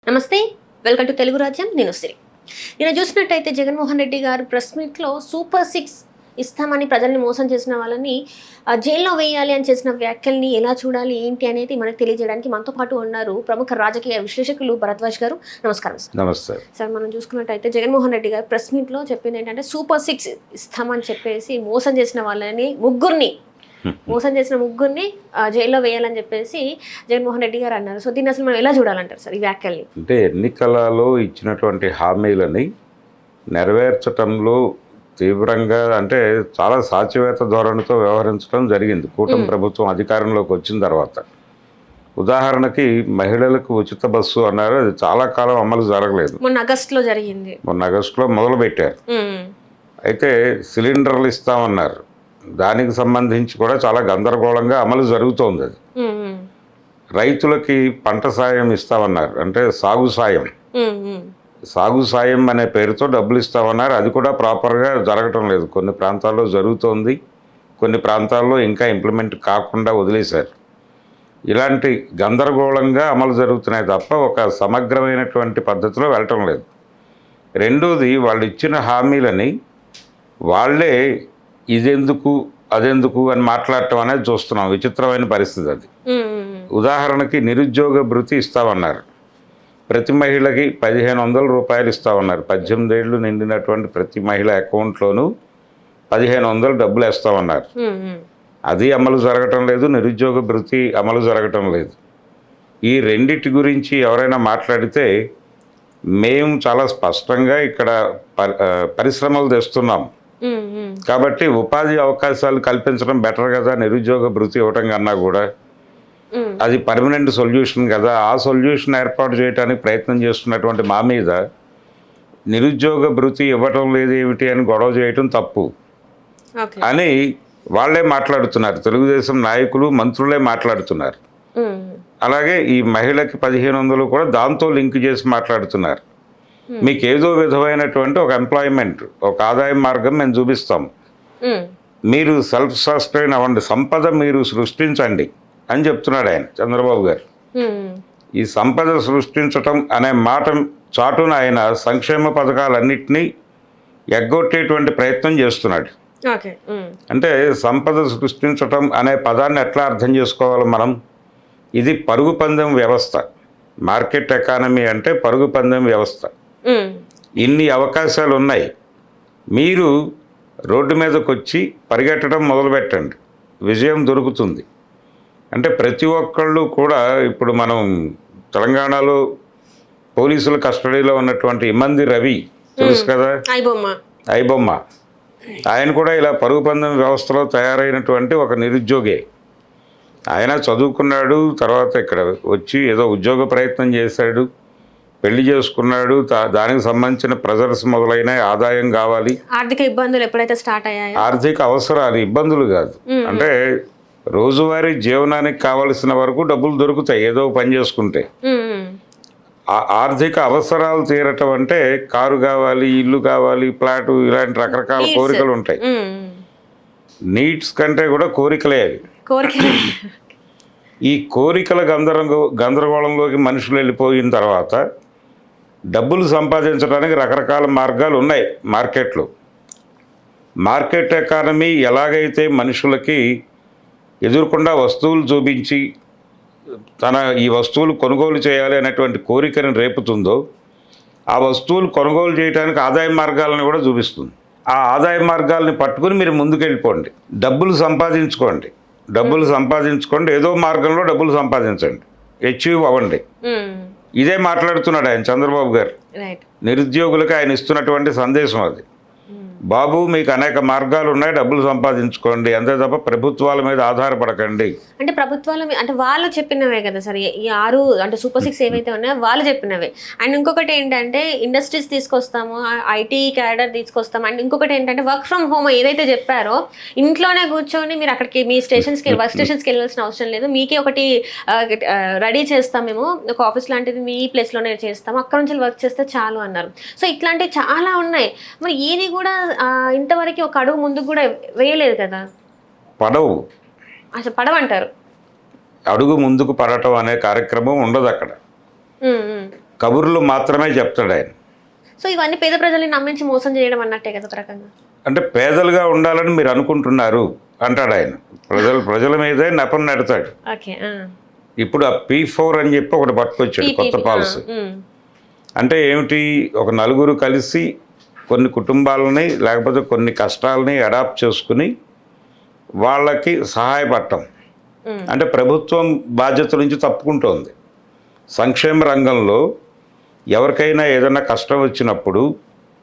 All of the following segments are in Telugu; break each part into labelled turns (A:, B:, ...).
A: నమస్తే, వెల్కమ్ టు తెలుగు రాజ్యం. నేను సిరి. నేను చూసినట్టయితే జగన్మోహన్ రెడ్డి గారు ప్రెస్ మీట్లో సూపర్ 6 ఇస్తామని ప్రజల్ని మోసం చేసిన వాళ్ళని జైల్లో వేయాలి అని చేసిన వ్యాఖ్యల్ని ఎలా చూడాలి ఏంటి అనేది మనకు తెలియజేయడానికి మనతో పాటు ఉన్నారు ప్రముఖ రాజకీయ విశ్లేషకులు భరద్వాజ్ గారు. నమస్కారం సార్.
B: నమస్తే
A: సార్, మనం చూసుకున్నట్టయితే జగన్మోహన్ రెడ్డి గారు ప్రెస్ మీట్లో చెప్పింది ఏంటంటే సూపర్ 6 ఇస్తామని చెప్పేసి మోసం చేసిన వాళ్ళని మోసం చేసిన ముగ్గురిని జైల్లో వేయాలని చెప్పేసి జగన్మోహన్ రెడ్డి గారు అన్నారు. సో దీన్ని అసలు మనం ఎలా చూడాలంటారు సార్ ఈ వ్యాఖ్యల్ని?
B: అంటే ఎన్నికలలో ఇచ్చినటువంటి హామీలని నెరవేర్చటంలో తీవ్రంగా అంటే చాలా సాచివేత ధోరణితో వ్యవహరించడం జరిగింది కూటమి ప్రభుత్వం అధికారంలోకి వచ్చిన తర్వాత. ఉదాహరణకి మహిళలకు ఉచిత బస్సు అన్నారు, అది చాలా కాలం అమలు జరగలేదు.
A: మొన్న ఆగస్టులో జరిగింది.
B: మొన్న ఆగస్టులో మొదలుపెట్టారు. అయితే సిలిండర్లు ఇస్తామన్నారు, దానికి సంబంధించి కూడా చాలా గందరగోళంగా అమలు జరుగుతోంది. అది రైతులకి పంట సాయం ఇస్తామన్నారు, అంటే సాగు సాయం అనే పేరుతో డబ్బులు ఇస్తామన్నారు, అది కూడా ప్రాపర్గా జరగటం లేదు. కొన్ని ప్రాంతాల్లో జరుగుతోంది, కొన్ని ప్రాంతాల్లో ఇంకా ఇంప్లిమెంట్ కాకుండా వదిలేశారు. ఇలాంటి గందరగోళంగా అమలు జరుగుతున్నాయి తప్ప ఒక సమగ్రమైనటువంటి పద్ధతిలో వెళ్ళటం లేదు. రెండోది, వాళ్ళు ఇచ్చిన హామీలని వాళ్ళే ఇదెందుకు అదెందుకు అని మాట్లాడటం అనేది చూస్తున్నాం. విచిత్రమైన పరిస్థితి అది. ఉదాహరణకి నిరుద్యోగ భృతి ఇస్తామన్నారు, ప్రతి మహిళకి 1500 రూపాయలు ఇస్తామన్నారు. 18 ఏళ్ళు నిండినటువంటి ప్రతి మహిళ అకౌంట్లోనూ 1500 డబ్బులు వేస్తామన్నారు. అది అమలు జరగటం లేదు, నిరుద్యోగ భృతి అమలు జరగటం లేదు. ఈ రెండిటి గురించి ఎవరైనా మాట్లాడితే మేము చాలా స్పష్టంగా ఇక్కడ పరిశ్రమలు తెస్తున్నాం కాబట్టి ఉపాధి అవకాశాలు కల్పించడం బెటర్ కదా, నిరుద్యోగ భృతి ఇవ్వటం కన్నా కూడా అది పర్మనెంట్ సొల్యూషన్ కదా, ఆ సొల్యూషన్ ఏర్పాటు చేయడానికి ప్రయత్నం చేస్తున్నటువంటి మా మీద నిరుద్యోగ భృతి ఇవ్వటం లేదు ఏమిటి అని గొడవ చేయటం తప్పు అని వాళ్ళే మాట్లాడుతున్నారు. తెలుగుదేశం నాయకులు మంత్రులే మాట్లాడుతున్నారు. అలాగే ఈ మహిళకి 1500 కూడా దాంతో లింక్ చేసి మాట్లాడుతున్నారు. మీకు ఏదో విధమైనటువంటి ఒక ఎంప్లాయ్మెంట్, ఒక ఆదాయ మార్గం మేము చూపిస్తాం, మీరు సెల్ఫ్ సస్టైన్ అవ్వండి, సంపద మీరు సృష్టించండి అని చెప్తున్నాడు ఆయన, చంద్రబాబు గారు. ఈ సంపద సృష్టించటం అనే మాట చాటున ఆయన సంక్షేమ పథకాలన్నింటినీ ఎగ్గొట్టేటువంటి ప్రయత్నం చేస్తున్నాడు. అంటే సంపద సృష్టించటం అనే పదాన్ని ఎట్లా అర్థం చేసుకోవాలి మనం? ఇది పరుగు పందెం వ్యవస్థ. మార్కెట్ ఎకానమీ అంటే పరుగు పందెం వ్యవస్థ. ఇన్ని అవకాశాలు ఉన్నాయి, మీరు రోడ్డు మీదకి వచ్చి పరిగెట్టడం మొదలుపెట్టండి, విజయం దొరుకుతుంది. అంటే ప్రతి ఒక్కళ్ళు కూడా ఇప్పుడు మనం తెలంగాణలో పోలీసుల కస్టడీలో ఉన్నటువంటి ఇమ్మంది రవి తెలుసు కదా, ఐబొమ్మ, ఆయన కూడా ఇలా పరుగు పందెం వ్యవస్థలో తయారైనటువంటి ఒక నిరుద్యోగే. ఆయన చదువుకున్నాడు, తర్వాత ఇక్కడ వచ్చి ఏదో ఉద్యోగ ప్రయత్నం చేశాడు, పెళ్లి చేసుకున్నాడు, దానికి సంబంధించిన ప్రెజర్స్ మొదలైన ఆదాయం కావాలి,
A: ఆర్థిక ఇబ్బందులు ఎప్పుడైతే స్టార్ట్ అయ్యాయి,
B: ఆర్థిక అవసరాలు, ఇబ్బందులు కాదు, అంటే రోజువారీ జీవనానికి కావలసిన వరకు డబ్బులు దొరుకుతాయి ఏదో పని చేసుకుంటే. ఆర్థిక అవసరాలు తీరటం అంటే కారు కావాలి, ఇల్లు కావాలి, ఫ్లాటు, ఇలాంటి రకరకాల కోరికలు ఉంటాయి. నీడ్స్ కంటే కూడా కోరికలే అవి. ఈ కోరికల గందరగోళంలోకి మనుషులు వెళ్ళిపోయిన తర్వాత డబ్బులు సంపాదించడానికి రకరకాల మార్గాలు ఉన్నాయి మార్కెట్లో. మార్కెట్ ఎకానమీ ఎలాగైతే మనుషులకి ఎదురుకుండా వస్తువులు చూపించి ఈ వస్తువులు కొనుగోలు చేయాలి అనేటువంటి కోరికను రేపుతుందో, ఆ వస్తువులు కొనుగోలు చేయడానికి ఆదాయ మార్గాలను కూడా చూపిస్తుంది. ఆ ఆదాయ మార్గాల్ని పట్టుకుని మీరు ముందుకెళ్ళిపోండి, డబ్బులు సంపాదించుకోండి, ఏదో మార్గంలో డబ్బులు సంపాదించండి, అచీవ్ అవ్వండి. ఇదే మాట్లాడుతున్నాడు ఆయన, చంద్రబాబు గారు. నిరుద్యోగులకు ఆయన ఇస్తున్నటువంటి సందేశం అది. బాబు, మీకు అనేక మార్గాలు ఉన్నాయి, డబ్బులు సంపాదించుకోండి, అంతే తప్ప ప్రభుత్వాల మీద ఆధారపడకండి.
A: అంటే ప్రభుత్వాల మీద అంటే వాళ్ళు చెప్పినవే కదా సార్ ఈ 6 అంటే సూపర్ 6 ఏవైతే ఉన్నాయో వాళ్ళు చెప్పినవే. అండ్ ఇంకొకటి ఏంటంటే ఇండస్ట్రీస్ తీసుకొస్తాము, ఐటీ క్యాడర్ తీసుకొస్తాము. అండ్ ఇంకొకటి ఏంటంటే వర్క్ ఫ్రమ్ హోమ్ ఏదైతే చెప్పారో, ఇంట్లోనే కూర్చొని మీరు అక్కడికి మీ వర్క్ స్టేషన్స్కి వెళ్ళాల్సిన అవసరం లేదు, మీకే ఒకటి రెడీ చేస్తాం, మేము ఒక ఆఫీస్ లాంటిది మీ ప్లేస్లోనే చేస్తాము, అక్కడ నుంచి వర్క్ చేస్తే చాలు అన్నారు. సో ఇట్లాంటివి చాలా ఉన్నాయి. మరి ఏది కూడా ఇంతవరకు ఒక అడుగు ముందుకు కూడా వేయలేదు కదా. అసలు పడవంటారు,
B: అడుగు ముందుకు పడటం అనే కార్యక్రమం ఉండదు అక్కడ. కబుర్లు మాత్రమే చెప్తాడు ఆయన.
A: సో ఇవన్నీ పేద ప్రజల్ని నమ్మించి మోసం చేయడం అన్నట్టే కదా ఒక రకంగా.
B: అంటే పేదలుగా ఉండాలని మీరు అనుకుంటున్నారు అంటాడు ఆయన. ప్రజల మీదే నెపం నెడతాడు.
A: ఓకే.
B: ఇప్పుడు ఆ P4 అని చెప్పి ఒకటి పట్టుకొచ్చాడు కొత్త పాలసీ. అంటే ఏమిటి, ఒక నలుగురు కలిసి కొన్ని కుటుంబాలని లేకపోతే కొన్ని కష్టాలని అడాప్ట్ చేసుకుని వాళ్ళకి సహాయపడటం. అంటే ప్రభుత్వం బాధ్యత నుంచి తప్పుకుంటోంది. సంక్షేమ రంగంలో ఎవరికైనా ఏదైనా కష్టం వచ్చినప్పుడు,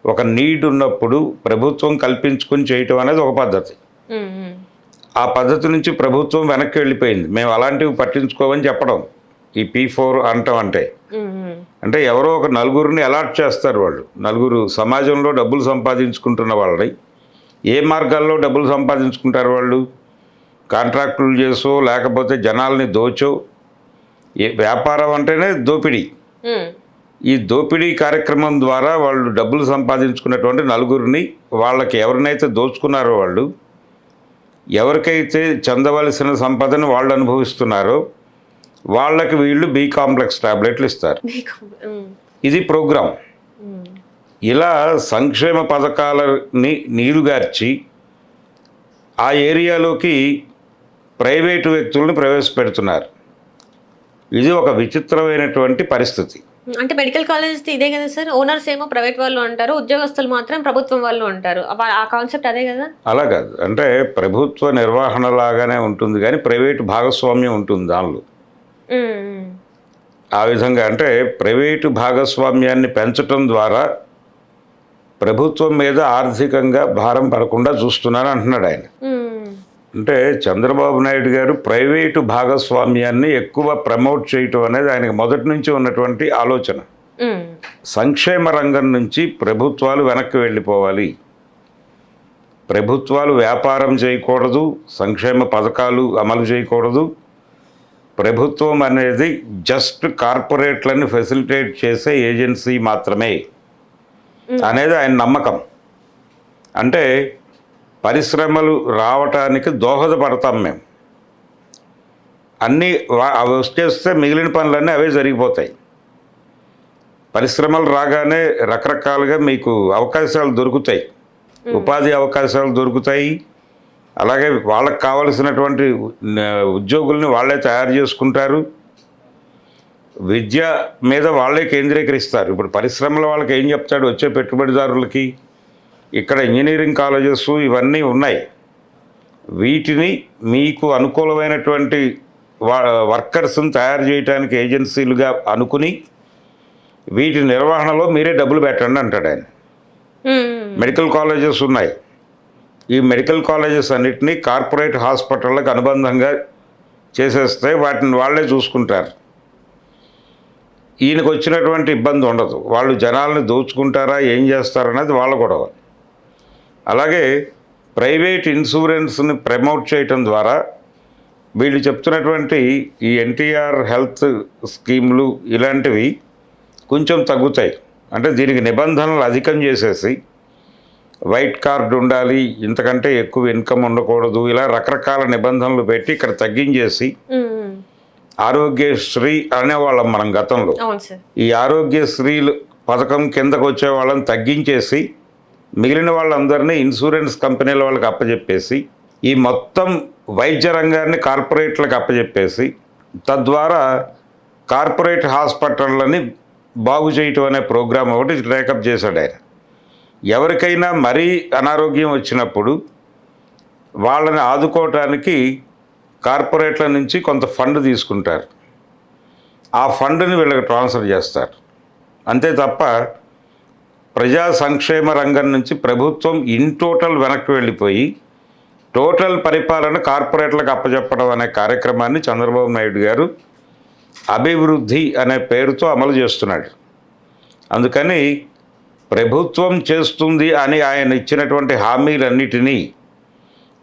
B: ఒక నీడ్ ఉన్నప్పుడు ప్రభుత్వం కల్పించుకుని చేయటం అనేది ఒక పద్ధతి. ఆ పద్ధతి నుంచి ప్రభుత్వం వెనక్కి వెళ్ళిపోయింది. మేము అలాంటివి పట్టించుకోమని చెప్పడం ఈ P4 అంటాం. అంటే ఎవరో ఒక నలుగురిని అలాట్ చేస్తారు. వాళ్ళు నలుగురు సమాజంలో డబ్బులు సంపాదించుకుంటున్న వాళ్ళని ఏ మార్గాల్లో డబ్బులు సంపాదించుకుంటారు వాళ్ళు? కాంట్రాక్టులు చేసో లేకపోతే జనాల్ని దోచో. వ్యాపారం అంటేనే దోపిడీ. ఈ దోపిడీ కార్యక్రమం ద్వారా వాళ్ళు డబ్బులు సంపాదించుకున్నటువంటి నలుగురిని, వాళ్ళకి ఎవరినైతే దోచుకున్నారో వాళ్ళు, ఎవరికైతే చెందవలసిన సంపదను వాళ్ళు అనుభవిస్తున్నారో వాళ్ళకి వీళ్ళు B కాంప్లెక్స్ టాబ్లెట్లు ఇస్తారు. ఇది ప్రోగ్రాం. ఇలా సంక్షేమ పథకాలని నీరుగార్చి ఆ ఏరియాలోకి ప్రైవేటు వ్యక్తులను ప్రవేశపెడుతున్నారు. ఇది ఒక విచిత్రమైనటువంటి పరిస్థితి.
A: అంటే మెడికల్ కాలేజెస్ ఇదే కదా సార్, ఓనర్స్ ఏమో ప్రైవేట్ వాళ్ళు అంటారు, ఉద్యోగస్తులు మాత్రం ప్రభుత్వం వాళ్ళు అంటారు. ఆ కాన్సెప్ట్ అదే కదా? అలా
B: కాదు. అంటే ప్రభుత్వ నిర్వహణ లాగానే ఉంటుంది కానీ ప్రైవేటు భాగస్వామ్యం ఉంటుంది దానిలో. ఆ విధంగా అంటే ప్రైవేటు భాగస్వామ్యాన్ని పెంచడం ద్వారా ప్రభుత్వం మీద ఆర్థికంగా భారం పడకుండా చూస్తున్నాను అంటున్నాడు ఆయన. అంటే చంద్రబాబు నాయుడు గారు ప్రైవేటు భాగస్వామ్యాన్ని ఎక్కువ ప్రమోట్ చేయటం అనేది ఆయనకు మొదటి నుంచి ఉన్నటువంటి ఆలోచన. సంక్షేమ రంగం నుంచి ప్రభుత్వాలు వెనక్కి వెళ్ళిపోవాలి, ప్రభుత్వాలు వ్యాపారం చేయకూడదు, సంక్షేమ పథకాలు అమలు చేయకూడదు, ప్రభుత్వం అనేది జస్ట్ కార్పొరేట్లను ఫెసిలిటేట్ చేసే ఏజెన్సీ మాత్రమే అనేది ఆయన నమ్మకం. అంటే పరిశ్రమలు రావటానికి దోహదపడతాం మేము, అన్నీ అవి వచ్చేస్తే మిగిలిన పనులన్నీ అవే జరిగిపోతాయి. పరిశ్రమలు రాగానే రకరకాలుగా మీకు అవకాశాలు దొరుకుతాయి, ఉపాధి అవకాశాలు దొరుకుతాయి. అలాగే వాళ్ళకి కావలసినటువంటి ఉద్యోగుల్ని వాళ్ళే తయారు చేసుకుంటారు. విద్య మీద వాళ్ళే కేంద్రీకరిస్తారు. ఇప్పుడు పరిశ్రమల వాళ్ళకి ఏం చెప్తాడు వచ్చే పెట్టుబడిదారులకి, ఇక్కడ ఇంజనీరింగ్ కాలేజెస్ ఇవన్నీ ఉన్నాయి, వీటిని మీకు అనుకూలమైనటువంటి వర్కర్స్ని తయారు చేయడానికి ఏజెన్సీలుగా అనుకుని వీటి నిర్వహణలో మీరే డబ్బులు పెట్టండి అంటాడు ఆయన. మెడికల్ కాలేజెస్ ఉన్నాయి, ఈ మెడికల్ కాలేజెస్ అన్నిటినీ కార్పొరేట్ హాస్పిటళ్ళకు అనుబంధంగా చేసేస్తే వాటిని వాళ్ళే చూసుకుంటారు. ఈయనకు వచ్చినటువంటి ఇబ్బంది ఉండదు. వాళ్ళు జనాల్ని దోచుకుంటారా ఏం చేస్తారనేది వాళ్ళ గొడవ. అలాగే ప్రైవేట్ ఇన్సూరెన్స్ని ప్రమోట్ చేయటం ద్వారా వీళ్ళు చెప్తున్నటువంటి ఈ NTR హెల్త్ స్కీములు ఇలాంటివి కొంచెం తగ్గుతాయి. అంటే దీనికి నిబంధనలు అధికం చేసేసి వైట్ కార్డు ఉండాలి, ఇంతకంటే ఎక్కువ ఇన్కమ్ ఉండకూడదు, ఇలా రకరకాల నిబంధనలు పెట్టి ఇక్కడ తగ్గించేసి ఆరోగ్యశ్రీ అనేవాళ్ళం మనం గతంలో. ఈ ఆరోగ్యశ్రీలు పథకం కిందకు వచ్చే వాళ్ళని తగ్గించేసి మిగిలిన వాళ్ళందరినీ ఇన్సూరెన్స్ కంపెనీల వాళ్ళకి అప్పచెప్పేసి ఈ మొత్తం వైద్య రంగాన్ని కార్పొరేట్లకు అప్పచెప్పేసి తద్వారా కార్పొరేట్ హాస్పిటళ్ళని బాగు చేయటం అనే ప్రోగ్రాం ఒకటి టేకప్ చేశాడు ఆయన. ఎవరికైనా మరీ అనారోగ్యం వచ్చినప్పుడు వాళ్ళని ఆదుకోవటానికి కార్పొరేట్ల నుంచి కొంత ఫండ్ తీసుకుంటారు, ఆ ఫండ్ని వీళ్ళకి ట్రాన్స్ఫర్ చేస్తారు. అంతే తప్ప ప్రజా సంక్షేమ రంగం నుంచి ప్రభుత్వం ఇన్ టోటల్ వెనక్కి వెళ్ళిపోయి టోటల్ పరిపాలన కార్పొరేట్లకు అప్పచెప్పడం అనే కార్యక్రమాన్ని చంద్రబాబు నాయుడు గారు అభివృద్ధి అనే పేరుతో అమలు చేస్తున్నాడు. అందుకని ప్రభుత్వం చేస్తుంది అని ఆయన ఇచ్చినటువంటి హామీలన్నిటినీ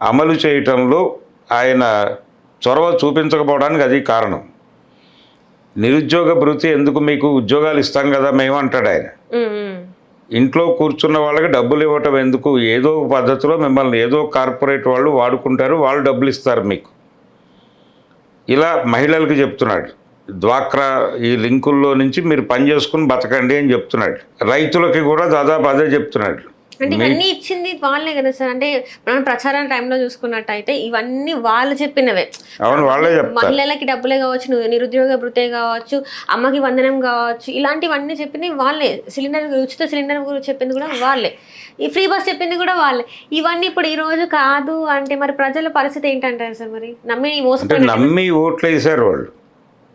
B: అమలు చేయటంలో ఆయన చొరవ చూపించకపోవడానికి అది కారణం. నిరుద్యోగ భృతి ఎందుకు, మీకు ఉద్యోగాలు ఇస్తాం కదా మేము అంటాడు ఆయన. ఇంట్లో కూర్చున్న వాళ్ళకి డబ్బులు ఇవ్వటం ఎందుకు, ఏదో పద్ధతిలో మిమ్మల్ని ఏదో కార్పొరేట్ వాళ్ళు వాడుకుంటారు, వాళ్ళు డబ్బులు ఇస్తారు మీకు, ఇలా మహిళలకు చెప్తున్నాడు. డ్వాక్రా ఈ లింకుల్లో నుంచి మీరు పని చేసుకుని బతకండి అని చెప్తున్నాడు. రైతులకి కూడా దాదాపు అదే చెప్తున్నాడు.
A: అంటే ఇవన్నీ ఇచ్చింది వాళ్ళే కదా సార్. అంటే మనం ప్రచారం టైంలో చూసుకున్నట్టయితే ఇవన్నీ వాళ్ళు చెప్పినవే.
B: అవును, వాళ్ళే చెప్తారు.
A: మహిళలకి డబ్బులే కావచ్చు, నిరుద్యోగ భృతే కావచ్చు, అమ్మకి వందనం కావచ్చు, ఇలాంటివన్నీ చెప్పింది వాళ్ళే. సిలిండర్ ఉచిత సిలిండర్ గురించి చెప్పింది కూడా వాళ్ళే. ఈ ఫ్రీ బస్ చెప్పింది కూడా వాళ్ళే. ఇవన్నీ ఇప్పుడు ఈ రోజు కాదు అంటే మరి ప్రజల పరిస్థితి ఏంటంటారు సార్? మరి
B: అంటే నమ్మి ఓట్లు వేసారు వాళ్ళు,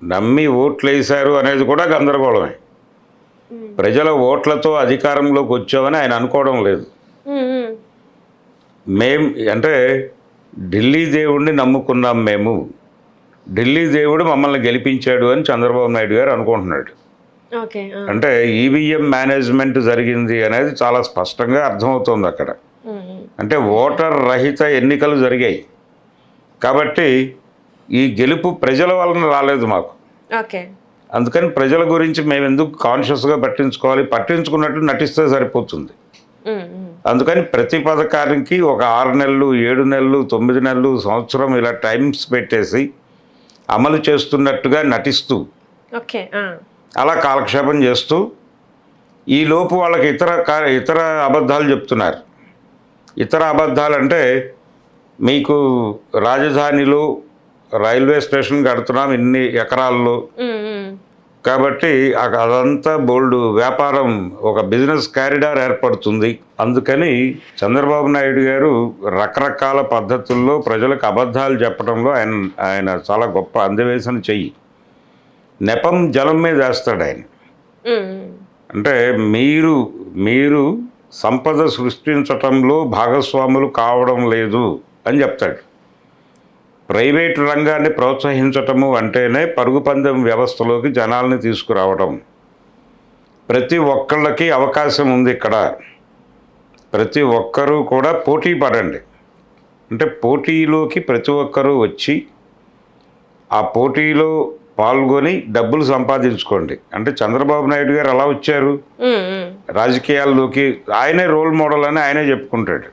B: నమ్మి ఓట్లు వేసారు అనేది కూడా గందరగోళమే. ప్రజల ఓట్లతో అధికారంలోకి వచ్చామని ఆయన అనుకోవడం లేదు. అంటే ఢిల్లీ దేవుడిని నమ్ముకున్నాం మేము, ఢిల్లీ దేవుడు మమ్మల్ని గెలిపించాడు అని చంద్రబాబు నాయుడు గారు అనుకుంటున్నాడు. అంటే ఈవీఎం మేనేజ్మెంట్ జరిగింది అనేది చాలా స్పష్టంగా అర్థమవుతోంది అక్కడ. అంటే ఓటర్ రహిత ఎన్నికలు జరిగాయి కాబట్టి ఈ గెలుపు ప్రజల వలన రాలేదు మాకు. అందుకని ప్రజల గురించి మేము ఎందుకు కాన్షియస్గా పట్టించుకున్నట్టు నటిస్తే సరిపోతుంది. అందుకని ప్రతి పథకానికి ఒక 6 నెలలు, 7 నెలలు, 9 నెలలు, సంవత్సరం ఇలా టైమ్స్ పెట్టేసి అమలు చేస్తున్నట్టుగా నటిస్తూ అలా కాలక్షేపం చేస్తూ ఈలోపు వాళ్ళకి ఇతర అబద్ధాలు చెప్తున్నారు. ఇతర అబద్ధాలు అంటే మీకు రాజధానిలో రైల్వే స్టేషన్ కడుతున్నాం ఇన్ని ఎకరాల్లో కాబట్టి అదంతా బోల్డ్ వ్యాపారం, ఒక బిజినెస్ కారిడార్ ఏర్పడుతుంది. అందుకని చంద్రబాబు నాయుడు గారు రకరకాల పద్ధతుల్లో ప్రజలకు అబద్ధాలు చెప్పడంలో ఆయన చాలా గొప్ప అందవేసిన చెయ్యి. నెపం జలం మీద వేస్తాడు ఆయన. అంటే మీరు సంపద సృష్టించటంలో భాగస్వాములు కావడం లేదు అని చెప్తాడు. ప్రైవేటు రంగాన్ని ప్రోత్సహించటము అంటేనే పరుగు పందెం వ్యవస్థలోకి జనాల్ని తీసుకురావడం. ప్రతి ఒక్కళ్ళకి అవకాశం ఉంది ఇక్కడ, ప్రతి ఒక్కరూ కూడా పోటీ పడండి. అంటే పోటీలోకి ప్రతి ఒక్కరూ వచ్చి ఆ పోటీలో పాల్గొని డబ్బులు సంపాదించుకోండి. అంటే చంద్రబాబు నాయుడు గారు ఎలా వచ్చారు రాజకీయాల్లోకి? ఆయనే రోల్ మోడల్ అని ఆయనే చెప్పుకుంటాడు.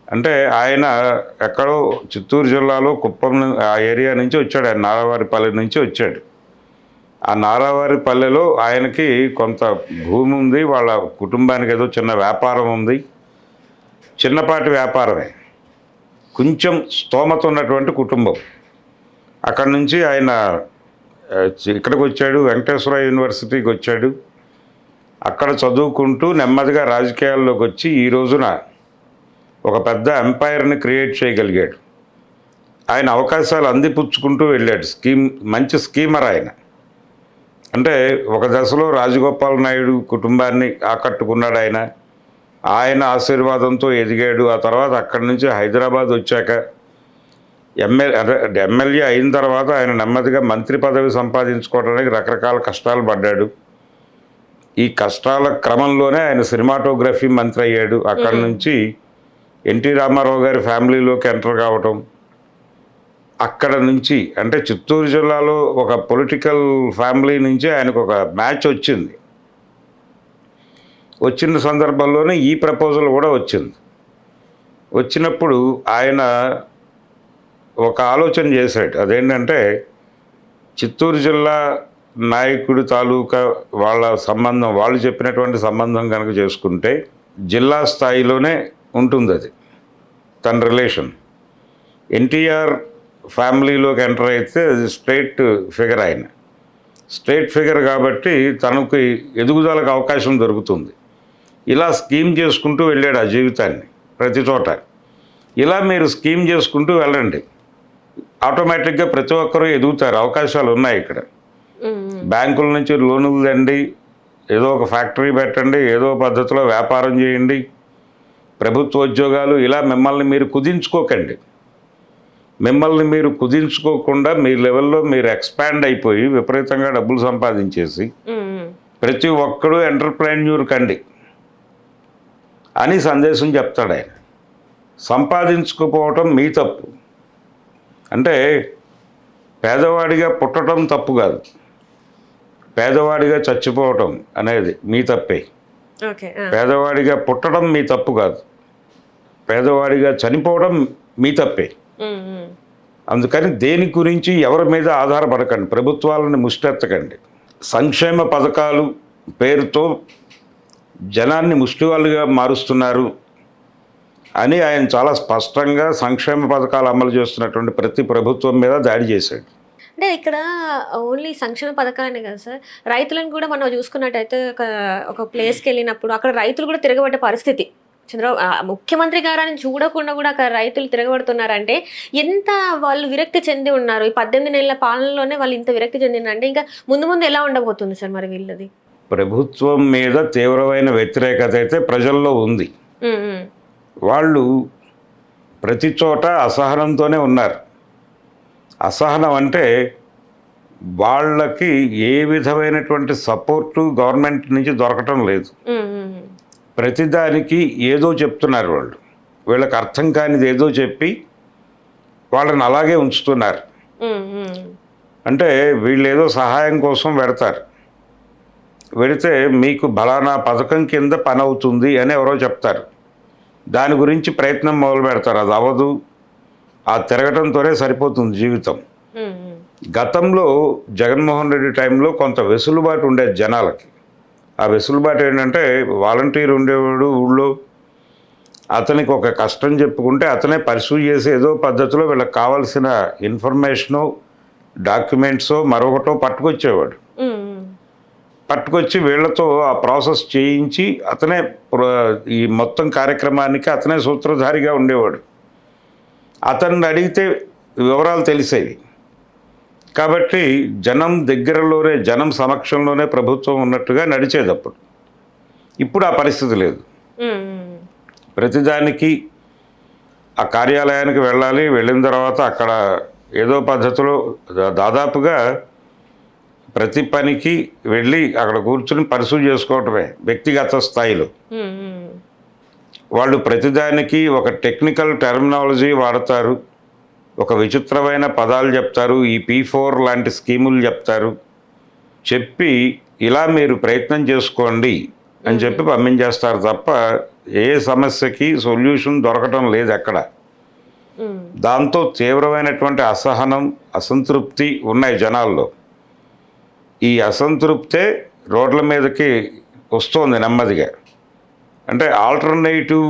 B: అంటే ఆయన ఎక్కడో చిత్తూరు జిల్లాలో కుప్పం ఆ ఏరియా నుంచి వచ్చాడు, ఆయన నారావారిపల్లె నుంచి వచ్చాడు. ఆ నారావారిపల్లెలో ఆయనకి కొంత భూమి ఉంది, వాళ్ళ కుటుంబానికి ఏదో చిన్న వ్యాపారం ఉంది, చిన్నపాటి వ్యాపారమే, కొంచెం స్తోమత ఉన్నటువంటి కుటుంబం. అక్కడి నుంచి ఆయన ఇక్కడికి వచ్చాడు, వెంకటేశ్వర యూనివర్సిటీకి వచ్చాడు. అక్కడ చదువుకుంటూ నెమ్మదిగా రాజకీయాల్లోకి వచ్చి ఈ రోజున ఒక పెద్ద ఎంపైర్ని క్రియేట్ చేయగలిగాడు. ఆయన అవకాశాలు అందిపుచ్చుకుంటూ వెళ్ళాడు. మంచి స్కీమర్ ఆయన. అంటే ఒక దశలో రాజగోపాల్ నాయుడు కుటుంబాన్ని ఆకట్టుకున్నాడు ఆయన ఆశీర్వాదంతో ఎదిగాడు. ఆ తర్వాత అక్కడి నుంచి హైదరాబాద్ వచ్చాక ఎమ్మెల్యే అయిన తర్వాత ఆయన నెమ్మదిగా మంత్రి పదవి సంపాదించుకోవడానికి రకరకాల కష్టాలు పడ్డాడు. ఈ కష్టాల క్రమంలోనే ఆయన సినిమాటోగ్రఫీ మంత్రి అయ్యాడు. అక్కడి నుంచి ఎన్టీ రామారావు గారి ఫ్యామిలీలోకి ఎంటర్ కావటం, అక్కడ నుంచి అంటే చిత్తూరు జిల్లాలో ఒక పొలిటికల్ ఫ్యామిలీ నుంచి ఆయనకు ఒక మ్యాచ్ వచ్చింది. వచ్చిన సందర్భంలోనే ఈ ప్రపోజల్ కూడా వచ్చింది. వచ్చినప్పుడు ఆయన ఒక ఆలోచన చేశాడు. అదేంటంటే చిత్తూరు జిల్లా నాయకుడి తాలూకా వాళ్ళ సంబంధం, వాళ్ళు చెప్పినటువంటి సంబంధం కనుక చేసుకుంటే జిల్లా స్థాయిలోనే ఉంటుంది అది తన రిలేషన్. ఎన్టీఆర్ ఫ్యామిలీలోకి ఎంటర్ అయితే అది స్టేట్ ఫిగర్, ఆయన స్టేట్ ఫిగర్ కాబట్టి తనకు ఎదుగుదలకు అవకాశం దొరుకుతుంది. ఇలా స్కీమ్ చేసుకుంటూ వెళ్ళాడు ఆ జీవితాన్ని ప్రతి చోట. ఇలా మీరు స్కీమ్ చేసుకుంటూ వెళ్ళండి, ఆటోమేటిక్గా ప్రతి ఒక్కరూ ఎదుగుతారు. అవకాశాలు ఉన్నాయి ఇక్కడ. బ్యాంకుల నుంచి లోనులు తండి, ఏదో ఒక ఫ్యాక్టరీ పెట్టండి, ఏదో పద్ధతిలో వ్యాపారం చేయండి, ప్రభుత్వ ఉద్యోగాలు, ఇలా మిమ్మల్ని మీరు కుదించుకోకండి. మిమ్మల్ని మీరు కుదించుకోకుండా మీ లెవెల్లో మీరు ఎక్స్పాండ్ అయిపోయి విపరీతంగా డబ్బులు సంపాదించేసి ప్రతి ఒక్కరూ ఎంటర్ప్రెన్యూర్ కండి అని సందేశం చెప్తాడు ఆయన. సంపాదించుకోపోవటం మీ తప్పు. అంటే పేదవాడిగా పుట్టడం తప్పు కాదు, పేదవాడిగా చచ్చిపోవటం అనేది మీ తప్పే. పేదవాడిగా పుట్టడం మీ తప్పు కాదు, పేదవాడిగా చనిపోవడం మీ తప్పే. అందుకని దేని గురించి ఎవరి మీద ఆధారపడకండి, ప్రభుత్వాలను ముష్టెత్తకండి. సంక్షేమ పథకాలు పేరుతో జనాన్ని ముష్టివాళ్ళుగా మారుస్తున్నారు అని ఆయన చాలా స్పష్టంగా సంక్షేమ పథకాలు అమలు చేస్తున్నటువంటి ప్రతి ప్రభుత్వం మీద దాడి చేశాడు.
A: అంటే ఇక్కడ ఓన్లీ సంక్షేమ పథకాలనే కదా సార్, రైతులను కూడా మనం చూసుకున్నట్టయితే ఒక ప్లేస్కి వెళ్ళినప్పుడు అక్కడ రైతులు కూడా తిరగబడ్డ పరిస్థితి. ముఖ్యమంత్రి గారని చూడకుండా కూడా అక్కడ రైతులు తిరగబడుతున్నారంటే ఎంత వాళ్ళు విరక్తి చెంది ఉన్నారు. ఈ 18 నెలల పాలనలోనే వాళ్ళు ఇంత విరక్తి చెందిందంటే ఇంకా ముందు ముందు ఎలా ఉండబోతుంది సార్ మరి వీళ్ళది?
B: ప్రభుత్వం మీద తీవ్రమైన వ్యతిరేకత అయితే ప్రజల్లో ఉంది. వాళ్ళు ప్రతి చోట అసహనంతోనే ఉన్నారు. అసహనం అంటే వాళ్ళకి ఏ విధమైనటువంటి సపోర్టు గవర్నమెంట్ నుంచి దొరకటం లేదు. ప్రతిదానికి ఏదో చెప్తున్నారు వాళ్ళు, వీళ్ళకి అర్థం కానిది ఏదో చెప్పి వాళ్ళని అలాగే ఉంచుతున్నారు. అంటే వీళ్ళు ఏదో సహాయం కోసం పెడతారు, పెడితే మీకు బలానా పథకం కింద పని అవుతుంది అని ఎవరో చెప్తారు, దాని గురించి ప్రయత్నం మొదలు పెడతారు, అది అవ్వదు, ఆ తిరగటంతోనే సరిపోతుంది జీవితం. గతంలో జగన్మోహన్ రెడ్డి టైంలో కొంత వెసులుబాటు ఉండేది జనాలకి. ఆ వెసులుబాటు ఏంటంటే వాలంటీర్ ఉండేవాడు ఊళ్ళో, అతనికి ఒక కష్టం చెప్పుకుంటే అతనే పర్సూ చేసి ఏదో పద్ధతిలో వీళ్ళకి కావాల్సిన ఇన్ఫర్మేషను, డాక్యుమెంట్సో మరొకటో పట్టుకొచ్చేవాడు. పట్టుకొచ్చి వీళ్ళతో ఆ ప్రాసెస్ చేయించి అతనే ఈ మొత్తం కార్యక్రమానికి అతనే సూత్రధారిగా ఉండేవాడు. అతన్ని అడిగితే వివరాలు తెలిసేవి. కాబట్టి జనం దగ్గరలోనే, జనం సమక్షంలోనే ప్రభుత్వం ఉన్నట్టుగా నడిచేటప్పుడు. ఇప్పుడు ఆ పరిస్థితి లేదు. ప్రతిదానికి ఆ కార్యాలయానికి వెళ్ళాలి, వెళ్ళిన తర్వాత అక్కడ ఏదో పద్ధతిలో దాదాపుగా ప్రతి పనికి వెళ్ళి అక్కడ కూర్చుని పరిశూ చేసుకోవటమే వ్యక్తిగత స్థాయిలో. వాళ్ళు ప్రతిదానికి ఒక టెక్నికల్ టెర్మినాలజీ వాడతారు, ఒక విచిత్రమైన పదాలు చెప్తారు, ఈ P4 లాంటి స్కీములు చెప్తారు, చెప్పి ఇలా మీరు ప్రయత్నం చేసుకోండి అని చెప్పి పంపించేస్తారు తప్ప ఏ సమస్యకి సొల్యూషన్ దొరకటం లేదు ఎక్కడ. దాంతో తీవ్రమైనటువంటి అసహనం, అసంతృప్తి ఉన్నాయి జనాల్లో. ఈ అసంతృప్తే రోడ్ల మీదకి వస్తోంది నెమ్మదిగా. అంటే ఆల్టర్నేటివ్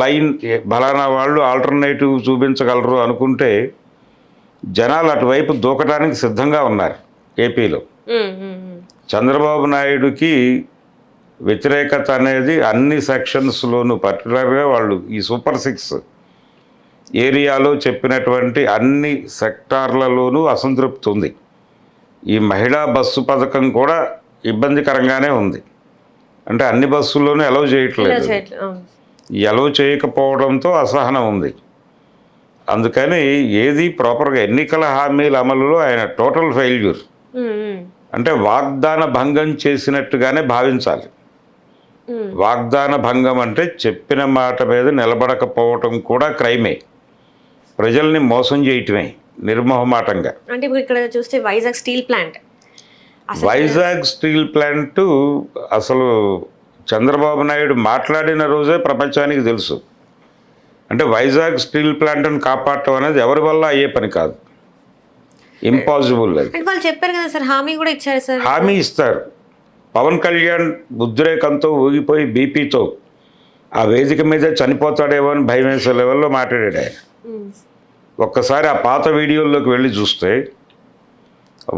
B: లైన్, బలానా వాళ్ళు ఆల్టర్నేటివ్ చూపించగలరు అనుకుంటే జనాలు అటువైపు దూకడానికి సిద్ధంగా ఉన్నారు. ఏపీలో చంద్రబాబు నాయుడుకి వ్యతిరేకత అనేది అన్ని సెక్షన్స్లోనూ, పర్టికులర్గా వాళ్ళు ఈ సూపర్ 6 ఏరియాలో చెప్పినటువంటి అన్ని సెక్టార్లలోనూ అసంతృప్తి ఉంది. ఈ మహిళా బస్సు పథకం కూడా ఇబ్బందికరంగానే ఉంది. అంటే అన్ని బస్సుల్లోనూ అలౌ చేయట్లేదు. అలౌ చేయకపోవడంతో అసహనం ఉంది. అందుకని ఏది ప్రాపర్గా ఎన్నికల హామీల అమలులో ఆయన టోటల్ ఫెయిల్యూర్. అంటే వాగ్దాన భంగం చేసినట్టుగానే భావించాలి. వాగ్దాన భంగం అంటే చెప్పిన మాట మీద నిలబడకపోవటం కూడా క్రైమే, ప్రజల్ని మోసం చేయటమే నిర్మోహమాటంగా.
A: అంటే ఇప్పుడు ఇక్కడ చూస్తే వైజాగ్ స్టీల్ ప్లాంట్
B: అసలు చంద్రబాబు నాయుడు మాట్లాడిన రోజే ప్రపంచానికి తెలుసు. అంటే వైజాగ్ స్టీల్ ప్లాంట్ని కాపాడటం అనేది ఎవరి వల్ల అయ్యే పని కాదు, ఇంపాసిబుల్. అది
A: వాళ్ళు చెప్పారు కదా సార్, హామీ కూడా ఇచ్చారు సార్.
B: హామీ ఇస్తారు. పవన్ కళ్యాణ్ ఉద్రేకంతో ఊగిపోయి బీపీతో ఆ వేదిక మీద చనిపోతాడేమో అని భయం వేసే లెవెల్లో మాట్లాడాడు ఆయన. ఒక్కసారి ఆ పాత వీడియోల్లోకి వెళ్ళి చూస్తే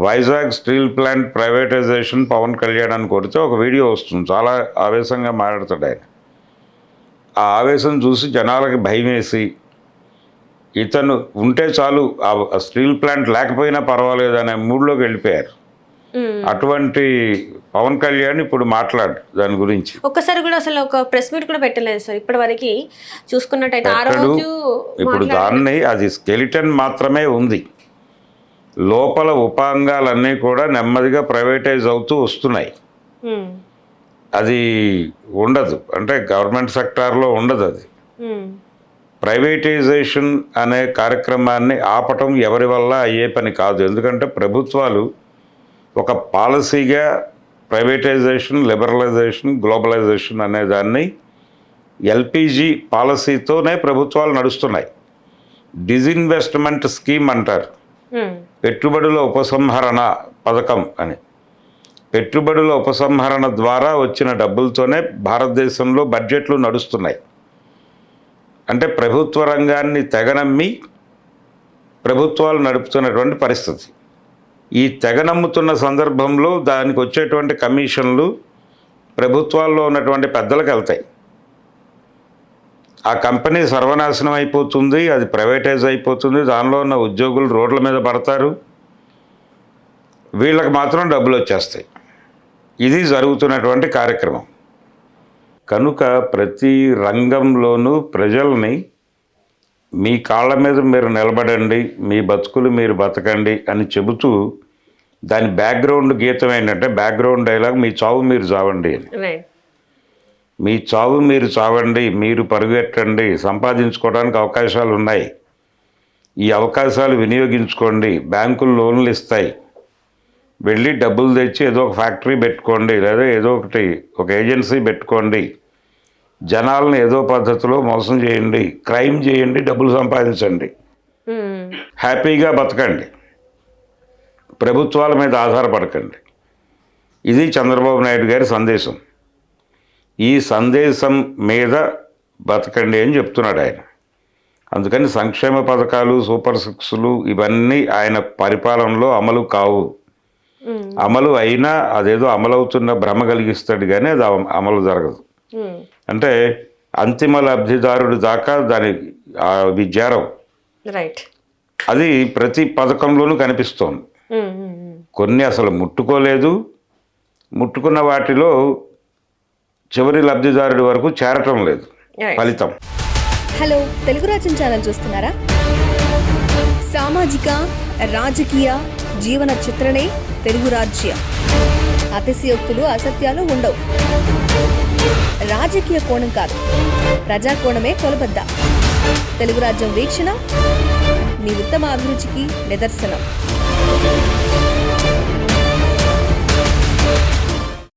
B: Vizag steel plant privatization Pawan Kalyan అని కొడితే ఒక వీడియో వస్తుంది. చాలా ఆవేశంగా మాట్లాడతాడు ఆయన. ఆ ఆవేశం చూసి జనాలకి భయం వేసి ఇతను ఉంటే చాలు, ఆ స్టీల్ ప్లాంట్ లేకపోయినా పర్వాలేదు అనే మూడ్లోకి వెళ్ళిపోయారు. అటువంటి పవన్ కళ్యాణ్ ఇప్పుడు మాట్లాడు దాని గురించి.
A: ఒక్కసారి కూడా అసలు ఒక ప్రెస్ మీట్ కూడా పెట్టలేదు సార్ ఇప్పటి వరకు చూసుకున్నట్టయితే. ఆ రోజు
B: ఇప్పుడు దాన్ని అది స్కెలిటన్ మాత్రమే ఉంది, లోపల ఉపాంగాలన్నీ కూడా నెమ్మదిగా ప్రైవేటైజ్ అవుతూ వస్తున్నాయి. అది ఉండదు, అంటే గవర్నమెంట్ సెక్టార్లో ఉండదు. అది ప్రైవేటైజేషన్ అనే కార్యక్రమాన్ని ఆపటం ఎవరి వల్ల అయ్యే పని కాదు. ఎందుకంటే ప్రభుత్వాలు ఒక పాలసీగా ప్రైవేటైజేషన్, లిబరలైజేషన్, గ్లోబలైజేషన్ అనే దాన్ని ఎల్పిజి పాలసీతోనే ప్రభుత్వాలు నడుస్తున్నాయి. డిజిన్వెస్ట్మెంట్ స్కీమ్ అంటారు, పెట్టుబడుల ఉపసంహరణ పథకం అని. పెట్టుబడుల ఉపసంహరణ ద్వారా వచ్చిన డబ్బులతోనే భారతదేశంలో బడ్జెట్లు నడుస్తున్నాయి. అంటే ప్రభుత్వ రంగాన్ని తెగనమ్మి ప్రభుత్వాలు నడుపుతున్నటువంటి పరిస్థితి. ఈ తెగనమ్ముతున్న సందర్భంలో దానికి వచ్చేటువంటి కమిషన్లు ప్రభుత్వాల్లో ఉన్నటువంటి పెద్దలకు వెళ్తాయి. ఆ కంపెనీ సర్వనాశనం అయిపోతుంది, అది ప్రైవేటైజ్ అయిపోతుంది, దానిలో ఉన్న ఉద్యోగులు రోడ్ల మీద పడతారు, వీళ్ళకి మాత్రం డబ్బులు వచ్చేస్తాయి. ఇది జరుగుతున్నటువంటి కార్యక్రమం. కనుక ప్రతి రంగంలోనూ ప్రజల్ని మీ కాళ్ళ మీద మీరు నిలబడండి, మీ బతుకులు మీరు బతకండి అని చెబుతూ దాని బ్యాక్గ్రౌండ్ గీతం ఏంటంటే, బ్యాక్గ్రౌండ్ డైలాగ్ మీ చావు మీరు చావండి అని. మీ చావు మీరు చావండి, మీరు పరుగెట్టండి, సంపాదించుకోవడానికి అవకాశాలు ఉన్నాయి, ఈ అవకాశాలు వినియోగించుకోండి, బ్యాంకులు లోన్లు ఇస్తాయి, వెళ్ళి డబ్బులు తెచ్చి ఏదో ఒక ఫ్యాక్టరీ పెట్టుకోండి, లేదా ఏదో ఒకటి ఒక ఏజెన్సీ పెట్టుకోండి, జనాలను ఏదో పద్ధతిలో మోసం చేయండి, క్రైమ్ చేయండి, డబ్బులు సంపాదించండి, హ్యాపీగా బతకండి, ప్రభుత్వాల మీద ఆధారపడకండి. ఇది చంద్రబాబు నాయుడు గారి సందేశం. ఈ సందేశం మీద బతకండి అని చెప్తున్నాడు ఆయన. అందుకని సంక్షేమ పథకాలు, సూపర్ సిక్స్లు ఇవన్నీ ఆయన పరిపాలనలో అమలు కావు. అమలు అయినా అదేదో అమలవుతున్న భ్రమ కలిగిస్తాడు, కానీ అది అమలు జరగదు. అంటే అంతిమ లబ్ధిదారుడి దాకా దాని విచారం అది ప్రతి పథకంలోనూ కనిపిస్తోంది. కొన్ని అసలు ముట్టుకోలేదు, ముట్టుకున్న వాటిలో చివరి లబ్ధిదారుడి వరకు చేరటం లేదు ఫలితం.
C: హలో, తెలుగు రాజ్యం ఛానల్ చూస్తున్నారా? సామాజిక రాజకీయ జీవన చిత్రణే తెలుగు రాజ్యం. అతిశయోక్తులు, అసత్యాలు ఉండవు. రాజకీయ కోణం కాదు, ప్రజా కోణమే కొలబద్ద. తెలుగు రాజ్యం వీక్షణ మీ ఉత్తమ అభిరుచికి నిదర్శనం.